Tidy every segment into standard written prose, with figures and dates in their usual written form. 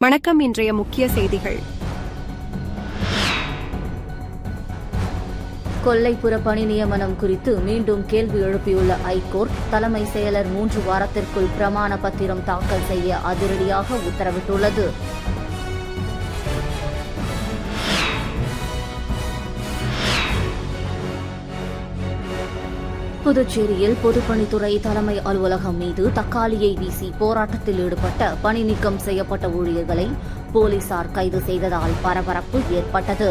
வணக்கம். இன்றைய முக்கிய செய்திகள். கொல்லைப்புற பணி நியமனம் குறித்து மீண்டும் கேள்வி எழுப்பியுள்ள ஐகோர்ட். தலைமை செயலர் 3 வாரத்திற்குள் பிரமாண பத்திரம் தாக்கல் செய்ய அதிரடியாக உத்தரவிட்டுள்ளது. புதுச்சேரியில் பொதுப்பணித்துறை தலைமை அலுவலகம் மீது தக்காளியை வீசி போராட்டத்தில் ஈடுபட்ட பணி நீக்கம் செய்யப்பட்ட ஊழியர்களை போலீசார் கைது செய்ததால் பரபரப்பு ஏற்பட்டது.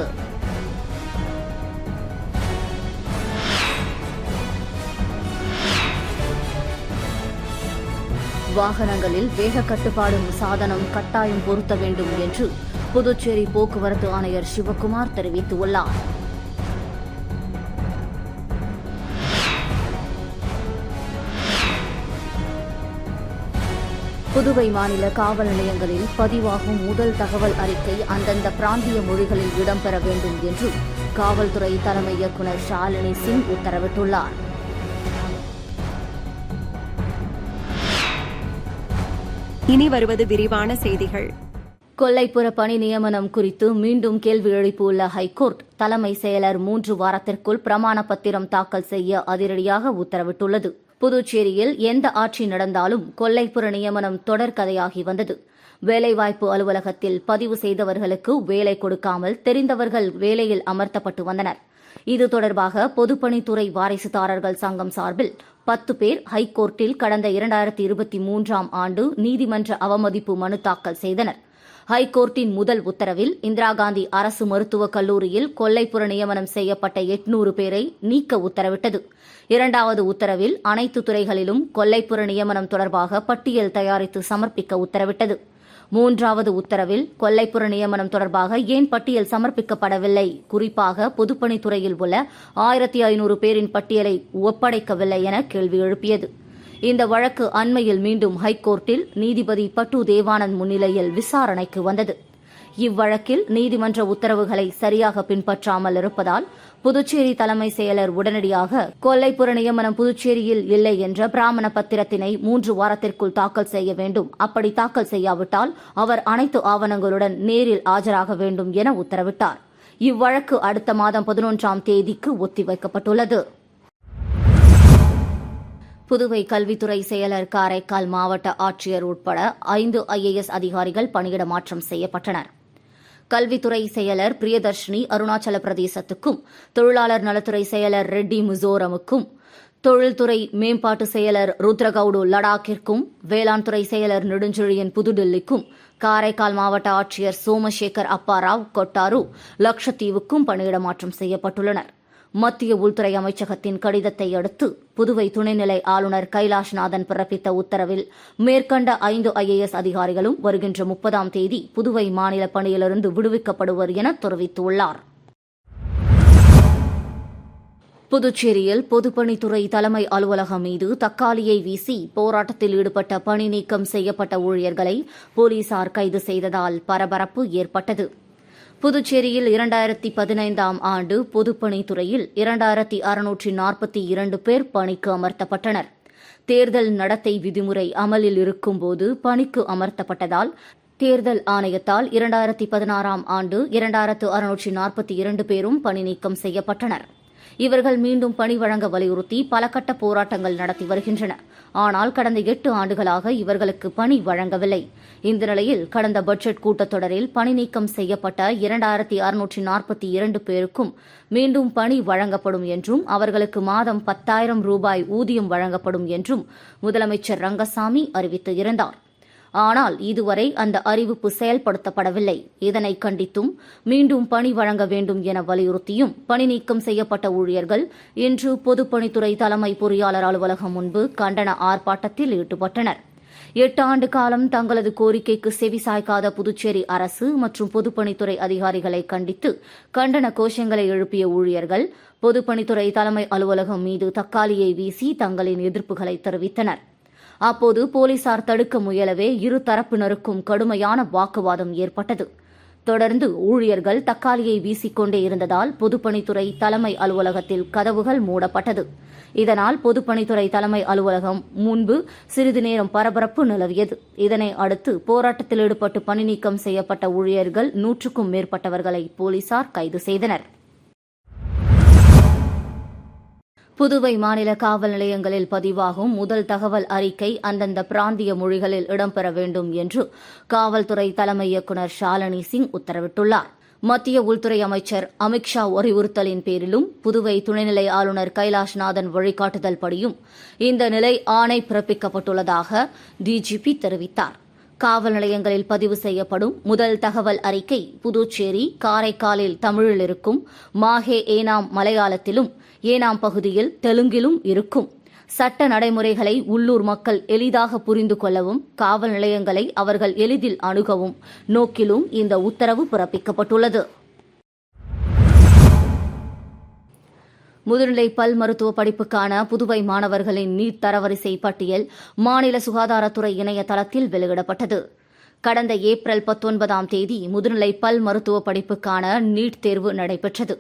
வாகனங்களில் வேக கட்டுப்பாடு சாதனம் கட்டாயம் பொருத்த வேண்டும் என்று புதுச்சேரி போக்குவரத்து ஆணையர் சிவக்குமார் தெரிவித்துள்ளார். புதுவை மாநில காவல் நிலையங்களில் பதிவாகும் முதல் தகவல் அறிக்கை அந்தந்த பிராந்திய மொழிகளில் இடம்பெற வேண்டும் என்று காவல்துறை தலைமை இயக்குநர் ஷாலினி சிங் உத்தரவிட்டுள்ளார். இனி வருவது விரிவான செய்திகள். கொல்லைப்புற பணி நியமனம் குறித்து மீண்டும் கேள்வி எழுப்பியுள்ள ஹைகோர்ட். தலைமை செயலர் 3 வாரத்திற்குள் பிரமாண பத்திரம் தாக்கல் செய்ய அதிரடியாக உத்தரவிட்டுள்ளது. புதுச்சேரியில் எந்த ஆட்சி நடந்தாலும் கொல்லைப்புற நியமனம் தொடர்கதையாகி வந்தது. வேலைவாய்ப்பு அலுவலகத்தில் பதிவு செய்தவர்களுக்கு வேலை கொடுக்காமல் தெரிந்தவர்கள் வேலையில் அமர்த்தப்பட்டு வந்தனர். இது தொடர்பாக பொதுப்பணித்துறை வாரிசுதாரர்கள் சங்கம் சார்பில் 10 பேர் ஹைகோர்ட்டில் கடந்த 2023ஆம் ஆண்டு நீதிமன்ற அவமதிப்பு மனு தாக்கல் செய்தனர். ஹைகோர்ட்டின் முதல் உத்தரவில் இந்திரா காந்தி அரசு மருத்துவக் கல்லூரியில் கொல்லைப்புற நியமனம் செய்யப்பட்ட 800 பேரை நீக்க உத்தரவிட்டது. இரண்டாவது உத்தரவில் அனைத்து துறைகளிலும் கொல்லைப்புற நியமனம் தொடர்பாக பட்டியல் தயாரித்து சமர்ப்பிக்க உத்தரவிட்டது. மூன்றாவது உத்தரவில் கொல்லைப்புற நியமனம் தொடர்பாக ஏன் பட்டியல் சமர்ப்பிக்கப்படவில்லை, குறிப்பாக பொதுப்பணித்துறையில் உள்ள 1500 பேரின் பட்டியலை ஒப்படைக்கவில்லை என கேள்வி எழுப்பியது. இந்த வழக்கு அண்மையில் மீண்டும் ஹைகோர்ட்டில் நீதிபதி பட்டு தேவானந்த் முன்னிலையில் விசாரணைக்கு வந்தது. இவ்வழக்கில் நீதிமன்ற உத்தரவுகளை சரியாக பின்பற்றாமல் இருப்பதால் புதுச்சேரி தலைமை செயலர் உடனடியாக கொல்லைப்புற நியமனம் புதுச்சேரியில் இல்லை என்ற பிராமண பத்திரத்தினை 3 வாரத்திற்குள் தாக்கல் செய்ய வேண்டும். அப்படி தாக்கல் செய்யாவிட்டால் அவர் அனைத்து ஆவணங்களுடன் நேரில் ஆஜராக வேண்டும் என உத்தரவிட்டார். இவ்வழக்கு அடுத்த மாதம் 11ஆம் தேதிக்கு ஒத்திவைக்கப்பட்டுள்ளது. புதுவை கல்வித்துறை செயலர், காரைக்கால் மாவட்ட ஆட்சியர் உட்பட 5 IAS அதிகாரிகள் பணியிட மாற்றம் செய்யப்பட்டனர். கல்வித்துறை செயலர் பிரியதர்ஷினி அருணாச்சல பிரதேசத்துக்கும், தொழிலாளர் நலத்துறை செயலர் ரெட்டி மிசோரமுக்கும், தொழில்துறை மேம்பாட்டு செயலர் ருத்ரகவுடு லடாக்கிற்கும், வேளாண் துறை செயலர் நெடுஞ்செழியன் புதுடில்லிக்கும், காரைக்கால் மாவட்ட ஆட்சியர் சோமசேகர் அப்பாராவ் கொட்டாரு லட்சத்தீவுக்கும் பணியிட மாற்றம் செய்யப்பட்டுள்ளனர். மத்திய உள்துறை அமைச்சகத்தின் கடிதத்தை அடுத்து புதுவை துணைநிலை ஆளுநர் கைலாஷ்நாதன் பிறப்பித்த உத்தரவில் மேற்கண்ட 5 IAS அதிகாரிகளும் வருகின்ற 30ஆம் தேதி புதுவை மாநில பணியிலிருந்து விடுவிக்கப்படுவர் என தெரிவித்துள்ளார். புதுச்சேரியில் பொதுப்பணித்துறை தலைமை அலுவலகம் மீது தக்காளியை வீசி போராட்டத்தில் ஈடுபட்ட பணி நீக்கம் செய்யப்பட்ட ஊழியர்களை போலீசார் கைது செய்ததால் பரபரப்பு ஏற்பட்டது. புதுச்சேரியில் 2015ஆம் ஆண்டு பொதுப்பணித்துறையில் 2642 பேர் பணிக்கு அமர்த்தப்பட்டனர். தேர்தல் நடத்தை விதிமுறை அமலில் இருக்கும்போது பணிக்கு அமர்த்தப்பட்டதால் தேர்தல் ஆணையத்தால் 2016ஆம் ஆண்டு 2642 பேரும் பணி நீக்கம் செய்யப்பட்டனர். இவர்கள் மீண்டும் பணி வழங்க வலியுறுத்தி பல கட்ட போராட்டங்கள் நடத்தி வருகின்றனர். ஆனால் கடந்த 8 ஆண்டுகளாக இவர்களுக்கு பணி வழங்கவில்லை. இந்த நிலையில் கடந்த பட்ஜெட் கூட்டத்தொடரில் பணி நீக்கம் செய்யப்பட்ட 2642 பேருக்கும் மீண்டும் பணி வழங்கப்படும் என்றும் அவர்களுக்கு மாதம் 10,000 ரூபாய் ஊதியம் வழங்கப்படும் என்றும் முதலமைச்சர் ரங்கசாமி அறிவித்து இருந்தார். ஆனால் இதுவரை அந்த அறிவிப்பு செயல்படுத்தப்படவில்லை. இதனை கண்டித்தும் மீண்டும் பணி வழங்க வேண்டும் என வலியுறுத்தியும் பணி நீக்கம் செய்யப்பட்ட ஊழியர்கள் இன்று பொதுப்பணித்துறை தலைமை பொறியாளர் அலுவலகம் முன்பு கண்டன ஆர்ப்பாட்டத்தில் ஈடுபட்டனர். 8 ஆண்டு காலம் தங்களது கோரிக்கைக்கு செவிசாய்க்காத புதுச்சேரி அரசு மற்றும் பொதுப்பணித்துறை அதிகாரிகளை கண்டித்து கண்டன கோஷங்களை எழுப்பிய ஊழியர்கள் பொதுப்பணித்துறை தலைமை அலுவலகம் மீது தக்காளியை வீசி தங்களின் எதிர்ப்புகளை தெரிவித்தனர். அப்போது போலீசார் தடுக்க முயலவே இரு தரப்பினருக்கும் கடுமையான வாக்குவாதம் ஏற்பட்டது. தொடர்ந்து ஊழியர்கள் தக்காளியை வீசிக்கொண்டே இருந்ததால் பொதுப்பணித்துறை தலைமை அலுவலகத்தில் கதவுகள் மூடப்பட்டது. இதனால் பொதுப்பணித்துறை தலைமை அலுவலகம் முன்பு சிறிது நேரம் பரபரப்பு நிலவியது. இதனை அடுத்து போராட்டத்தில் ஈடுபட்டு பணி நீக்கம் செய்யப்பட்ட ஊழியர்கள் 100க்கும் மேற்பட்டவர்களை போலீசார் கைது செய்தனர். புதுவை மாநில காவல் நிலையங்களில் பதிவாகும் முதல் தகவல் அறிக்கை அந்தந்த பிராந்திய மொழிகளில் இடம்பெற வேண்டும் என்று காவல்துறை தலைமை இயக்குநர் ஷாலினி சிங் உத்தரவிட்டுள்ளார். மத்திய உள்துறை அமைச்சர் அமித்ஷா அறிவுறுத்தலின் பேரிலும் புதுவை துணைநிலை ஆளுநர் கைலாஷ்நாதன் வழிகாட்டுதல் படியும் இந்த நிலை ஆணை பிறப்பிக்கப்பட்டுள்ளதாக டிஜிபி தெரிவித்தார். காவல் நிலையங்களில் பதிவு செய்யப்படும் முதல் தகவல் அறிக்கை புதுச்சேரி, காரைக்காலில் தமிழில் இருக்கும், மாஹே ஏனாம் மலையாளத்திலும், ஏனாம் பகுதியில் தெலுங்கிலும் இருக்கும். சட்ட நடைமுறைகளை உள்ளூர் மக்கள் எளிதாக புரிந்து கொள்ளவும் காவல் நிலையங்களை அவர்கள் எளிதில் அணுகவும் நோக்கிலும் இந்த உத்தரவு பிறப்பிக்கப்பட்டுள்ளது. முதுநிலை பல் மருத்துவ படிப்புக்கான புதுவை மாணவர்களின் நீட் தரவரிசை பட்டியல் மாநில சுகாதாரத்துறை இணையதளத்தில் வெளியிடப்பட்டது. கடந்த ஏப்ரல் 19ஆம் தேதி முதுநிலை பல் மருத்துவ படிப்புக்கான நீட் தேர்வு நடைபெற்றது.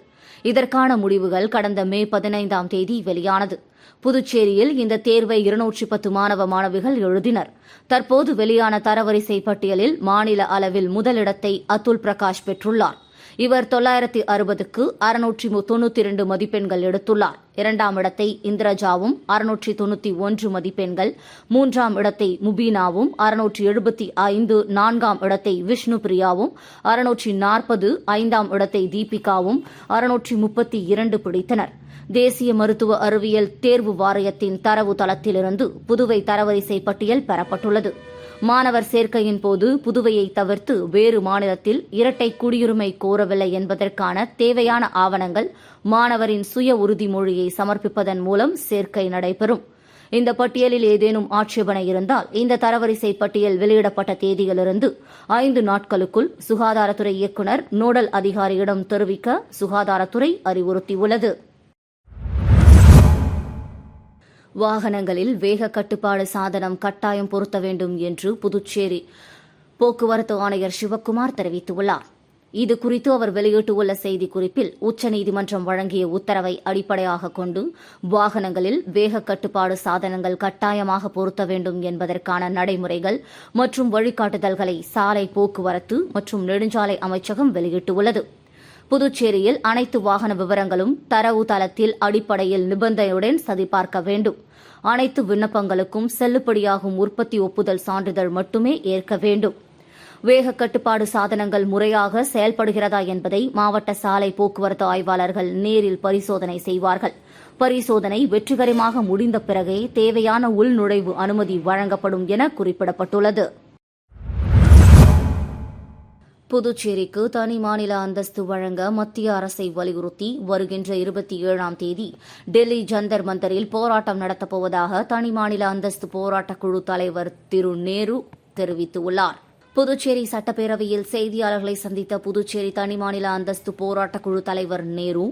இதற்கான முடிவுகள் கடந்த மே 15ஆம் தேதி வெளியானது. புதுச்சேரியில் இந்த தேர்வை 210 மாணவ மாணவிகள் எழுதினர். தற்போது வெளியான தரவரிசை பட்டியலில் மாநில அளவில் முதலிடத்தை அதுல் பிரகாஷ் பெற்றுள்ளார். இவர் 960க்கு 692 மதிப்பெண்கள் எடுத்துள்ளார். 2ஆம் இடத்தை இந்திரஜாவும் 691 மதிப்பெண்கள், 3ஆம் இடத்தை முபீனாவும் 675, 4ஆம் இடத்தை விஷ்ணு பிரியாவும் 640, 5ஆம் இடத்தை தீபிகாவும் 632 பிடித்தனர். தேசிய மருத்துவ அறிவியல் தேர்வு வாரியத்தின் தரவு தளத்திலிருந்து புதுவை தரவரிசை பட்டியல் பெறப்பட்டுள்ளது. மாணவர் சேர்க்கையின் போது புதுவையை தவிர்த்து வேறு மாநிலத்தில் இரட்டை குடியுரிமை கோரவில்லை என்பதற்கான தேவையான ஆவணங்கள் மாணவரின் சுய உறுதிமொழியை சமர்ப்பிப்பதன் மூலம் சேர்க்கை நடைபெறும். இந்த பட்டியலில் ஏதேனும் ஆட்சேபனை இருந்தால் இந்த தரவரிசை பட்டியல் வெளியிடப்பட்ட தேதியிலிருந்து 5 நாட்களுக்குள் சுகாதாரத்துறை இயக்குநர் நோடல் அதிகாரியிடம் தெரிவிக்க சுகாதாரத்துறை அறிவுறுத்தியுள்ளது. வாகனங்களில் வேக கட்டுப்பாடு சாதனம் கட்டாயம் பொருத்த வேண்டும் என்று புதுச்சேரி போக்குவரத்து ஆணையர் சிவக்குமார் தெரிவித்துள்ளார். இதுகுறித்து அவர் வெளியிட்டுள்ள செய்திக்குறிப்பில் உச்சநீதிமன்றம் வழங்கிய உத்தரவை அடிப்படையாக கொண்டு வாகனங்களில் வேக கட்டுப்பாடு சாதனங்கள் கட்டாயமாக பொருத்த வேண்டும் என்பதற்கான நடைமுறைகள் மற்றும் வழிகாட்டுதல்களை சாலை போக்குவரத்து மற்றும் நெடுஞ்சாலை அமைச்சகம் வெளியிட்டுள்ளது. புதுச்சேரியில் அனைத்து வாகன விவரங்களும் தரவு தளத்தில் அடிப்படையில் நிபந்தனையுடன் சரிபார்க்க வேண்டும். அனைத்து விண்ணப்பங்களுக்கும் செல்லுபடியாகும் உற்பத்தி ஒப்புதல் சான்றிதழ் மட்டுமே ஏற்க வேண்டும். வேக கட்டுப்பாடு சாதனங்கள் முறையாக செயல்படுகிறதா என்பதை மாவட்ட சாலை போக்குவரத்து ஆய்வாளர்கள் நேரில் பரிசோதனை செய்வார்கள். பரிசோதனை வெற்றிகரமாக முடிந்த பிறகே தேவையான உள்நுழைவு அனுமதி வழங்கப்படும் என குறிப்பிடப்பட்டுள்ளது. புதுச்சேரிக்கு தனி மாநில அந்தஸ்து வழங்க மத்திய அரசை வலியுறுத்தி வருகின்ற 27ஆம் தேதி டெல்லி ஜந்தர் மந்தரில் போராட்டம் நடத்தப்போவதாக தனி மாநில அந்தஸ்து போராட்டக் குழு தலைவர் திரு நேரு தெரிவித்துள்ளார். புதுச்சேரி சட்டப்பேரவையில் செய்தியாளர்களை சந்தித்த புதுச்சேரி தனிமாநில அந்தஸ்து போராட்டக் குழு தலைவர் நேரு,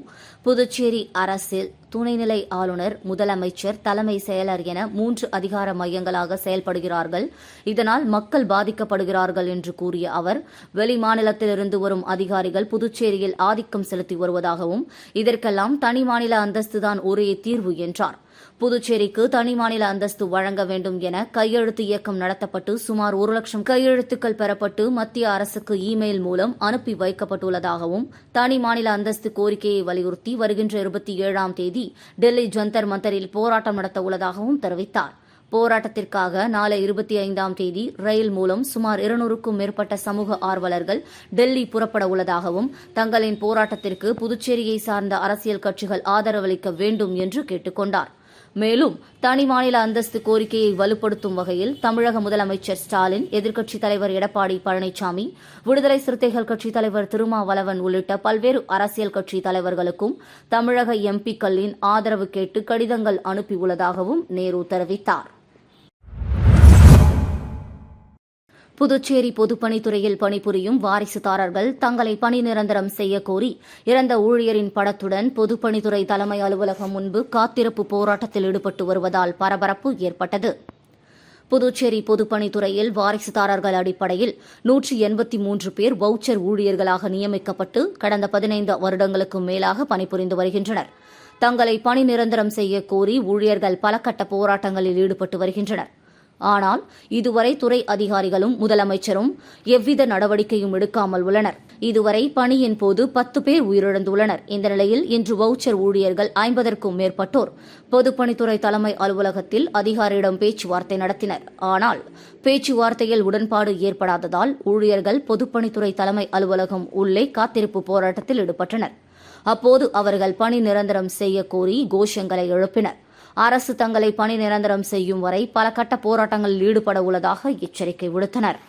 புதுச்சேரி அரசில் துணைநிலை ஆளுநர், முதலமைச்சர், தலைமை செயலர் என 3 அதிகார மையங்களாக செயல்படுகிறார்கள். இதனால் மக்கள் பாதிக்கப்படுகிறார்கள் என்று கூறிய அவர், வெளி மாநிலத்திலிருந்து வரும் அதிகாரிகள் புதுச்சேரியில் ஆதிக்கம் செலுத்தி வருவதாகவும் இதற்கெல்லாம் தனி மாநில அந்தஸ்துதான் ஒரே தீர்வு என்றார். புதுச்சேரிக்கு தனி மாநில அந்தஸ்து வழங்க வேண்டும் என கையெழுத்து இயக்கம் நடத்தப்பட்டு சுமார் 1 லட்சம் கையெழுத்துக்கள் பெறப்பட்டு மத்திய அரசுக்கு இமெயில் மூலம் அனுப்பி வைக்கப்பட்டுள்ளதாகவும் தனி மாநில அந்தஸ்து கோரிக்கையை வலியுறுத்தி வருகின்ற 27ஆம் தேதி டெல்லி ஜந்தர் மந்தரில் போராட்டம் நடத்த உள்ளதாகவும் தெரிவித்தார். போராட்டத்திற்காக நாளை 25ஆம் தேதி ரயில் மூலம் சுமார் 200க்கும் மேற்பட்ட சமூக ஆர்வலர்கள் டெல்லி புறப்பட உள்ளதாகவும் தங்களின் போராட்டத்திற்கு புதுச்சேரியை சார்ந்த அரசியல் கட்சிகள் ஆதரவளிக்க வேண்டும் என்று கேட்டுக் கொண்டார். மேலும் தனி மாநில அந்தஸ்து கோரிக்கையை வலுப்படுத்தும் வகையில் தமிழக முதலமைச்சர் ஸ்டாலின், எதிர்க்கட்சித் தலைவர் எடப்பாடி பழனிசாமி, விடுதலை சிறுத்தைகள் கட்சித் தலைவர் திருமாவளவன் உள்ளிட்ட பல்வேறு அரசியல் கட்சித் தலைவர்களுக்கும் தமிழக எம்பிக்களின் ஆதரவு கேட்டு கடிதங்கள் அனுப்பியுள்ளதாகவும் நேரு தெரிவித்தார். புதுச்சேரி பொதுப்பணித்துறையில் பணிபுரியும் வாரிசுதாரர்கள் தங்களை பணி நிரந்தரம் செய்யக்கோரி இறந்த ஊழியரின் படத்துடன் பொதுப்பணித்துறை தலைமை அலுவலகம் முன்பு காத்திருப்பு போராட்டத்தில் ஈடுபட்டு வருவதால் பரபரப்பு ஏற்பட்டது. புதுச்சேரி பொதுப்பணித்துறையில் வாரிசுதாரர்கள் அடிப்படையில் 183 பேர் வவுச்சர் ஊழியர்களாக நியமிக்கப்பட்டு கடந்த 15 வருடங்களுக்கும் மேலாக பணிபுரிந்து வருகின்றனர். தங்களை பணி நிரந்தரம் செய்ய கோரி ஊழியர்கள் பல கட்ட போராட்டங்களில் ஈடுபட்டு வருகின்றனர். ஆனால் இதுவரை துறை அதிகாரிகளும் முதலமைச்சரும் எவ்வித நடவடிக்கையும் எடுக்காமல் உள்ளனர். இதுவரை பணியின் போது 10 பேர் உயிரிழந்துள்ளனர். இந்த நிலையில் இன்று வவுச்சர் ஊழியர்கள் 50க்கும் மேற்பட்டோர் பொதுப்பணித்துறை தலைமை அலுவலகத்தில் அதிகாரியிடம் பேச்சுவார்த்தை நடத்தினர். ஆனால் பேச்சுவார்த்தையில் உடன்பாடு ஏற்படாததால் ஊழியர்கள் பொதுப்பணித்துறை தலைமை அலுவலகம் உள்ளே காத்திருப்பு போராட்டத்தில் ஈடுபட்டனர். அப்போது அவர்கள் பணி நிரந்தரம் செய்ய கோரி கோஷங்களை எழுப்பினர். அரசு தங்களை பணி நிரந்தரம் செய்யும் வரை பல கட்ட போராட்டங்களில் ஈடுபட உள்ளதாக எச்சரிக்கை விடுத்தனர்.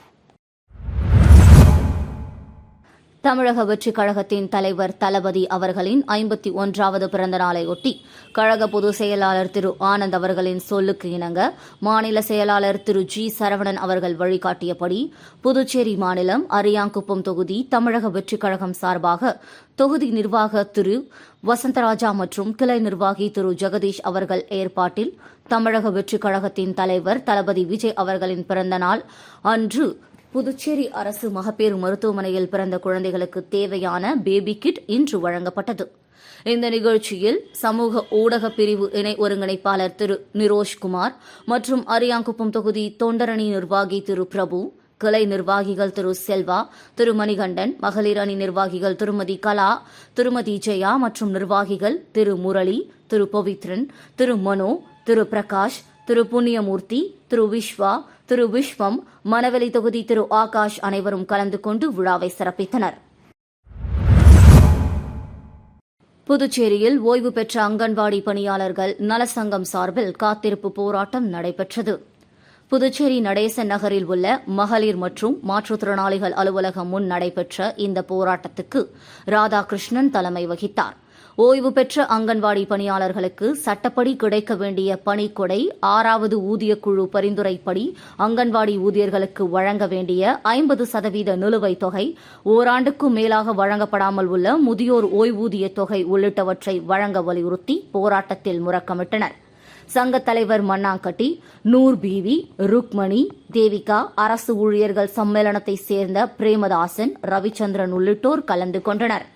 தமிழக வெற்றிக் கழகத்தின் தலைவர் தளபதி அவர்களின் 51வது பிறந்த நாளையொட்டி கழக பொதுச் செயலாளர் திரு ஆனந்த் அவர்களின் சொல்லுக்கு இணங்க மாநில செயலாளர் திரு ஜி சரவணன் அவர்கள் வழிகாட்டியபடி புதுச்சேரி மாநிலம் அரியாங்குப்பம் தொகுதி தமிழக வெற்றிக் கழகம் சார்பாக தொகுதி நிர்வாக திரு வசந்தராஜா மற்றும் கிளை நிர்வாகி திரு ஜெகதீஷ் அவர்கள் ஏற்பாட்டில் தமிழக வெற்றிக் கழகத்தின் தலைவர் தளபதி விஜய் அவர்களின் பிறந்த நாள் அன்று புதுச்சேரி அரசு மகப்பேறு மருத்துவமனையில் பிறந்த குழந்தைகளுக்கு தேவையான பேபி கிட் இன்று வழங்கப்பட்டது. இந்த நிகழ்ச்சியில் சமூக ஊடக பிரிவு இணை ஒருங்கிணைப்பாளர் திரு நிரோஷ்குமார் மற்றும் அரியாங்குப்பம் தொகுதி தொண்டரணி நிர்வாகி திரு பிரபு, கிளை நிர்வாகிகள் திரு செல்வா, திரு மணிகண்டன், மகளிர் அணி நிர்வாகிகள் திருமதி கலா, திருமதி ஜெயா மற்றும் நிர்வாகிகள் திரு முரளி, திரு பவித்ரன், திரு மனோ, திரு பிரகாஷ், திரு புண்ணியமூர்த்தி, திரு விஸ்வா, திரு விஸ்வம், மணவெளி தொகுதி திரு ஆகாஷ் அனைவரும் கலந்து கொண்டு விழாவை சிறப்பித்தனர். புதுச்சேரியில் ஓய்வு பெற்ற அங்கன்வாடி பணியாளர்கள் நலசங்கம் சார்பில் காத்திருப்பு போராட்டம் நடைபெற்றது. புதுச்சேரி நடேசன் நகரில் உள்ள மகளிர் மற்றும் மாற்றுத்திறனாளிகள் அலுவலகம் முன் நடைபெற்ற இந்த போராட்டத்துக்கு ராதாகிருஷ்ணன் தலைமை வகித்தார். ஓய்வு பெற்ற அங்கன்வாடி பணியாளர்களுக்கு சட்டப்படி கிடைக்க வேண்டிய பணிக்கொடை 6வது ஊதியக்குழு பரிந்துரைப்படி அங்கன்வாடி ஊழியர்களுக்கு வழங்க வேண்டிய 50% நிலுவைத் தொகை, ஓராண்டுக்கும் மேலாக வழங்கப்படாமல் உள்ள முதியோர் ஓய்வூதிய தொகை உள்ளிட்டவற்றை வழங்க வலியுறுத்தி போராட்டத்தில் முழக்கமிட்டனர். சங்கத் தலைவர் மண்ணாங்கட்டி, நூர் பீவி, ருக்மணி, தேவிகா, அரசு ஊழியர்கள் சம்மேளனத்தைச் சேர்ந்த பிரேமதாசன், ரவிச்சந்திரன் உள்ளிட்டோர் கலந்து கொண்டனர்.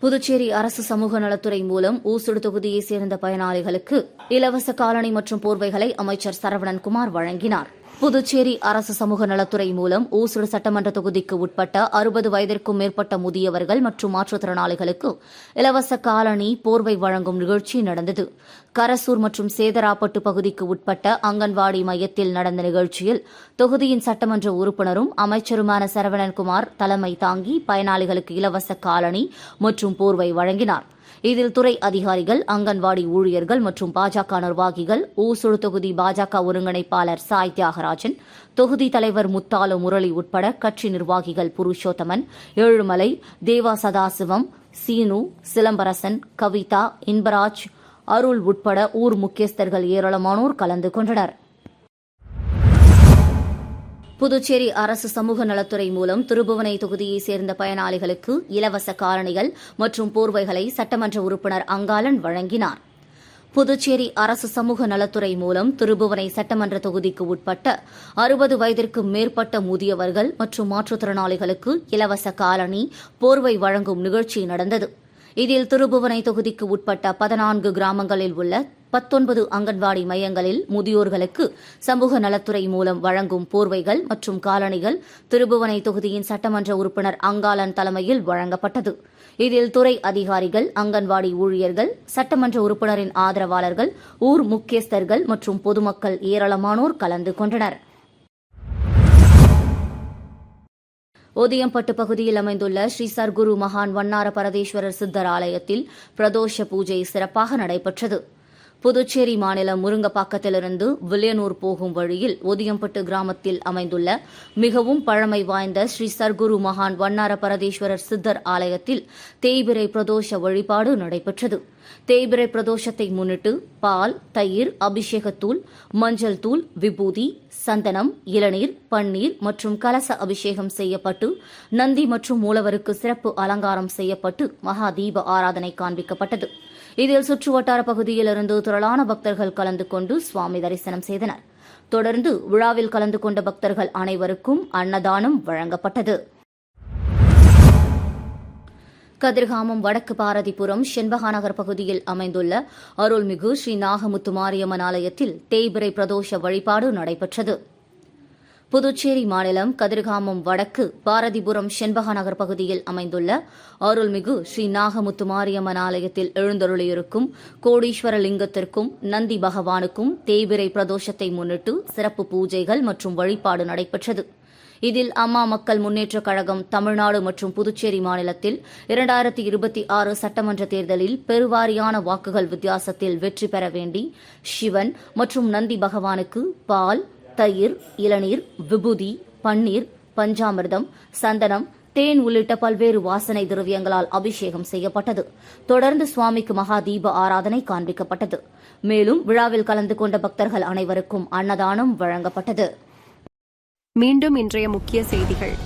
புதுச்சேரி அரசு சமூக நலத்துறை மூலம் ஊசுடு தொகுதியைச் சேர்ந்த பயனாளிகளுக்கு இலவச காலணி மற்றும் போர்வைகளை அமைச்சர் சரவணன்குமார் வழங்கினார். புதுச்சேரி அரசு சமூக நலத்துறை மூலம் ஊசுடு சட்டமன்ற தொகுதிக்கு உட்பட்ட 60 வயதிற்கும் மேற்பட்ட முதியவர்கள் மற்றும் மாற்றுத்திறனாளிகளுக்கு இலவச காலணி, போர்வை வழங்கும் நிகழ்ச்சி நடந்தது. கரசூர் மற்றும் சேதராப்பட்டு பகுதிக்கு உட்பட்ட அங்கன்வாடி மையத்தில் நடந்த நிகழ்ச்சியில் தொகுதியின் சட்டமன்ற உறுப்பினரும் அமைச்சருமான சரவணன்குமார் தலைமை தாங்கி பயனாளிகளுக்கு இலவச காலணி மற்றும் போர்வை வழங்கினார். இதில் துறை அதிகாரிகள், அங்கன்வாடி ஊழியர்கள் மற்றும் பாஜக நிர்வாகிகள், ஊசுடு தொகுதி பாஜக ஒருங்கிணைப்பாளர் சாய் தியாகராஜன், தொகுதி தலைவர் முத்தாலு முரளி உட்பட கட்சி நிர்வாகிகள் புருஷோத்தமன், ஏழுமலை, தேவா சதாசிவம், சீனு, சிலம்பரசன், கவிதா, இன்பராஜ், அருள் உட்பட ஊர் முக்கியஸ்தர்கள் ஏராளமானோர் கலந்து கொண்டனர். புதுச்சேரி அரசு சமூக நலத்துறை மூலம் திருபுவனை தொகுதியைச் சேர்ந்த பயனாளிகளுக்கு இலவச காலணிகள் மற்றும் போர்வைகளை சட்டமன்ற உறுப்பினர் அங்காளன் வழங்கினார். புதுச்சேரி அரசு சமூக நலத்துறை மூலம் திருபுவனை சட்டமன்ற தொகுதிக்கு உட்பட்ட 60 வயதிற்கு மேற்பட்ட முதியவர்கள் மற்றும் மாற்றுத்திறனாளிகளுக்கு இலவச காலணி, போர்வை வழங்கும் நிகழ்ச்சி நடந்தது. இதில் திருபுவனை தொகுதிக்கு உட்பட்ட 14 கிராமங்களில் உள்ள 19 அங்கன்வாடி மையங்களில் முதியோர்களுக்கு சமூக நலத்துறை மூலம் வழங்கும் போர்வைகள் மற்றும் காலணிகள் திருபுவனை தொகுதியின் சட்டமன்ற உறுப்பினர் அங்காளன் தலைமையில் வழங்கப்பட்டது. இதில் துறை அதிகாரிகள், அங்கன்வாடி ஊழியர்கள், சட்டமன்ற உறுப்பினரின் ஆதரவாளர்கள், ஊர் முக்கியஸ்தர்கள் மற்றும் பொதுமக்கள் ஏராளமானோர் கலந்து கொண்டனர். ஓதியம்பட்டு பகுதியில் அமைந்துள்ள ஸ்ரீ சர்க்குரு மகான் வண்ணார பரதேஸ்வரர் சித்தர் ஆலயத்தில் பிரதோஷ பூஜை சிறப்பாக நடைபெற்றது. புதுச்சேரி மாநிலம் முருங்கப்பாக்கத்திலிருந்து வில்லியனூர் போகும் வழியில் ஓதியம்பட்டு கிராமத்தில் அமைந்துள்ள மிகவும் பழமை வாய்ந்த ஸ்ரீ சர்க்குரு மகான் வண்ணார பரதேஸ்வரர் சித்தர் ஆலயத்தில் தேய்பிறை பிரதோஷ வழிபாடு நடைபெற்றது. தேய்பிறை பிரதோஷத்தை முன்னிட்டு பால், தயிர், அபிஷேகத்தூள், மஞ்சள் தூள், விபூதி, சந்தனம், இளநீர், பன்னீர் மற்றும் கலச அபிஷேகம் செய்யப்பட்டு நந்தி மற்றும் மூலவருக்கு சிறப்பு அலங்காரம் செய்யப்பட்டு மகா தீப ஆராதனை காண்பிக்கப்பட்டது. இதில் சுற்றுவட்டார பகுதியிலிருந்து திரளான பக்தர்கள் கலந்து கொண்டு சுவாமி தரிசனம் செய்தனர். தொடர்ந்து விழாவில் கலந்து கொண்ட பக்தர்கள் அனைவருக்கும் அன்னதானம் வழங்கப்பட்டது. கதிர்காமம் வடக்கு பாரதிபுரம் செண்பகாநகர் பகுதியில் அமைந்துள்ள அருள்மிகு ஸ்ரீ நாகமுத்து மாரியம்மன் ஆலயத்தில் தேய்பிறை பிரதோஷ வழிபாடு நடைபெற்றது. புதுச்சேரி மாநிலம் கதிர்காமம் வடக்கு பாரதிபுரம் செண்பகாநகர் பகுதியில் அமைந்துள்ள அருள்மிகு ஸ்ரீ நாகமுத்து மாரியம்மன் ஆலயத்தில் எழுந்தருளியிருக்கும் கோடீஸ்வர லிங்கத்திற்கும் நந்தி பகவானுக்கும் தேய்பிறை பிரதோஷத்தை முன்னிட்டு சிறப்பு பூஜைகள் மற்றும் வழிபாடு நடைபெற்றது. இதில் அம்மா மக்கள் முன்னேற்றக் கழகம் தமிழ்நாடு மற்றும் புதுச்சேரி மாநிலத்தில் 2026 சட்டமன்ற தேர்தலில் பெருவாரியான வாக்குகள் வித்தியாசத்தில் வெற்றி பெற வேண்டி சிவன் மற்றும் நந்தி பகவானுக்கு பால், தயிர், இளநீர், விபூதி, பன்னீர், பஞ்சாமிர்தம், சந்தனம், தேன் உள்ளிட்ட பல்வேறு வாசனை திரவியங்களால் அபிஷேகம் செய்யப்பட்டது. தொடர்ந்து சுவாமிக்கு மகா தீப ஆராதனை காண்பிக்கப்பட்டது. மேலும் விழாவில் கலந்து கொண்ட பக்தர்கள் அனைவருக்கும் அன்னதானம் வழங்கப்பட்டது. மீண்டும் இன்றைய முக்கிய செய்திகள்.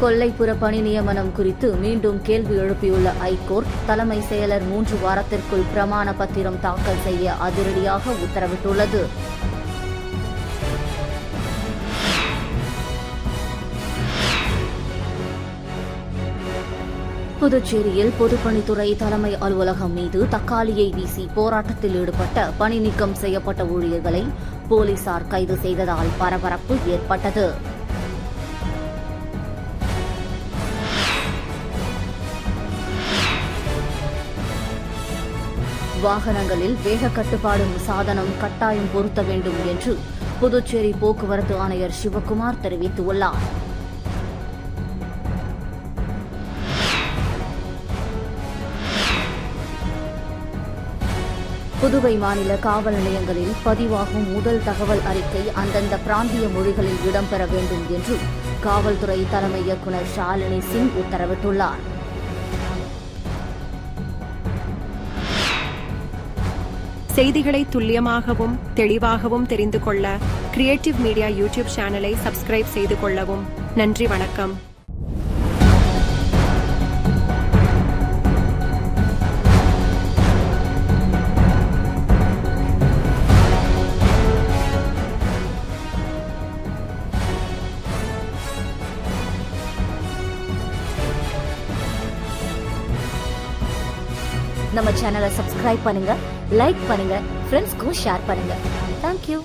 கொல்லைப்புற பணி நியமனம் குறித்து மீண்டும் கேள்வி எழுப்பியுள்ள ஐகோர்ட் தலைமை செயலர் 3 வாரத்திற்குள் பிரமாண பத்திரம் தாக்கல் செய்ய அதிரடியாக உத்தரவிட்டுள்ளது. புதுச்சேரியில் பொதுப்பணித்துறை தலைமை அலுவலகம் மீது தக்காளியை வீசி போராட்டத்தில் ஈடுபட்ட பணி நீக்கம் செய்யப்பட்ட ஊழியர்களை போலீசார் கைது செய்ததால் பரபரப்பு ஏற்பட்டது. வாகனங்களில் வேக கட்டுப்பாடு சாதனம் கட்டாயம் பொருத்த வேண்டும் என்று புதுச்சேரி போக்குவரத்து ஆணையர் சிவக்குமார் தெரிவித்துள்ளார். புதுவை மாநில காவல் நிலையங்களில் பதிவாகும் முதல் தகவல் அறிக்கை அந்தந்த பிராந்திய மொழிகளில் இடம்பெற வேண்டும் என்று காவல்துறை தலைமை இயக்குநர் ஷாலினி சிங் உத்தரவிட்டுள்ளார். செய்திகளை துல்லியமாகவும் தெளிவாகவும் தெரிந்து கொள்ள கிரியேட்டிவ் மீடியா யூடியூப் சேனலை சப்ஸ்கிரைப் செய்து கொள்ளவும். நன்றி, வணக்கம். நம்ம சேனலை சப்ஸ்கிரைப் பண்ணுங்க, லைக் பண்ணுங்க, ஃப்ரெண்ட்ஸ்க்கும் ஷேர் பண்ணுங்க. தேங்க்யூ.